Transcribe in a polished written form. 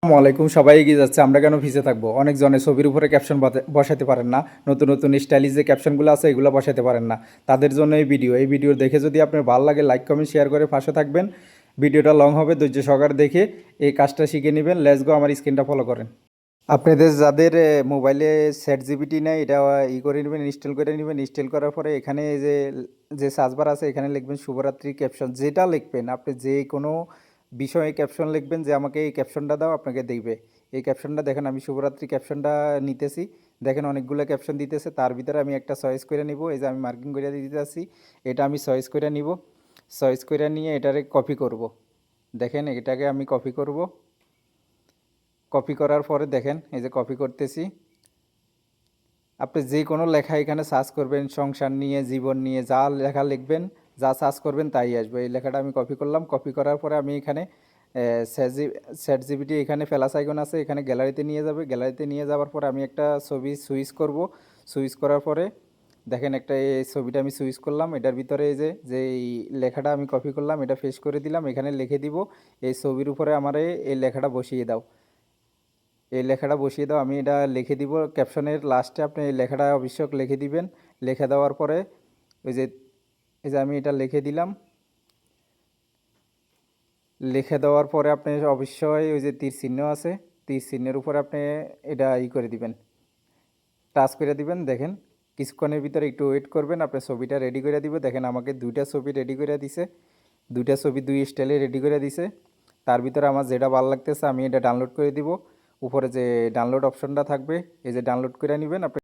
আসসালামু আলাইকুম। সবাই এগিয়ে যাচ্ছে, আমরা কেন পিছিয়ে থাকবো? অনেকজনে ছবির উপরে ক্যাপশন বসাতে পারেন না, নতুন নতুন স্টাইলিশ যে ক্যাপশনগুলো আছে এগুলো বসাতে পারেন না। তাদের জন্য এই ভিডিও দেখে যদি আপনার ভালো লাগে লাইক কমেন্ট শেয়ার করে পাশে থাকবেন। ভিডিওটা লং হবে, ধৈর্য সহকারে দেখে এই কাজটা শিখে নেবেন। লেটস গো, আমার স্ক্রিনটা ফলো করেন। আপনাদের যাদের মোবাইলে চ্যাট জিপিটি নেই, এটা করে নেবেন, ইনস্টল করে নেবেন। ইনস্টল করার পরে এখানে যে যে সার্চবার আছে এখানে লিখবেন শুভরাত্রি ক্যাপশন। যেটা লিখবেন আপনি, যে কোনো বিষয়ে ক্যাপশন লিখবেন, যে আমাকে এই ক্যাপশনটা দাও, আপনাকে দেখবে। এই ক্যাপশনটা দেখেন, আমি শুভরাত্রি ক্যাপশনটা নিতেছি। দেখেন অনেকগুলো ক্যাপশন দিতেছে, তার ভিতরে আমি একটা চয়েস করে নিব। এই যে আমি মার্কিং করে দিতে আসি, এটা আমি চয়েস করে নিব। চয়েস করে নিয়ে এটারে কপি করব। দেখেন এটাকে আমি কপি করব। কপি করার পরে দেখেন এই যে কপি করতেছি। আপনি যে কোনো লেখা এখানে সার্চ করবেন, সংসার নিয়ে, জীবন নিয়ে, যা লেখা লিখবেন, যা সার্চ করবেন তাই আসবে। এই লেখাটা আমি কপি করলাম। কপি করার পরে আমি এখানে চ্যাট জিপিটি এখানে প্লাস আইকন আছে, এখানে গ্যালারিতে নিয়ে যাবে। গ্যালারিতে নিয়ে যাওয়ার পরে আমি একটা ছবি সুইচ করব। সুইচ করার পরে দেখেন একটা এই ছবিটা আমি সুইচ করলাম। এটার ভিতরে এই যে যে এই লেখাটা আমি কপি করলাম এটা পেস্ট করে দিলাম, এখানে লিখে দিব। এই ছবির উপরে আমার এই লেখাটা বসিয়ে দাও। এই লেখাটা বসিয়ে দাও, আমি এটা লিখে দিব ক্যাপশনের লাস্টে। আপনি এই লেখাটা অবশ্যই লিখে দিবেন। লিখে দেওয়ার পরে ওই যে এই যে আমি এটা লিখে দিলাম। লিখে দেওয়ার পরে আপনি অবশ্যই ওই যে তীর চিহ্ন আছে, তীর চিহ্নের উপরে আপনি এটা করে দিবেন, টাচ করে দিবেন। দেখেন কিছুক্ষণের ভিতরে একটু ওয়েট করবেন, আপনার ছবিটা রেডি করে দিব। দেখেন আমাকে দুইটা ছবি রেডি করে দিছে, দুইটা ছবি দুই স্টাইলে রেডি করে দিছে। তার ভিতরে আমার যেটা ভালো লাগতেছে আমি এটা ডাউনলোড করে দিব। উপরে যে ডাউনলোড অপশনটা থাকবে, এই যে ডাউনলোড করে নেবেন আপনি।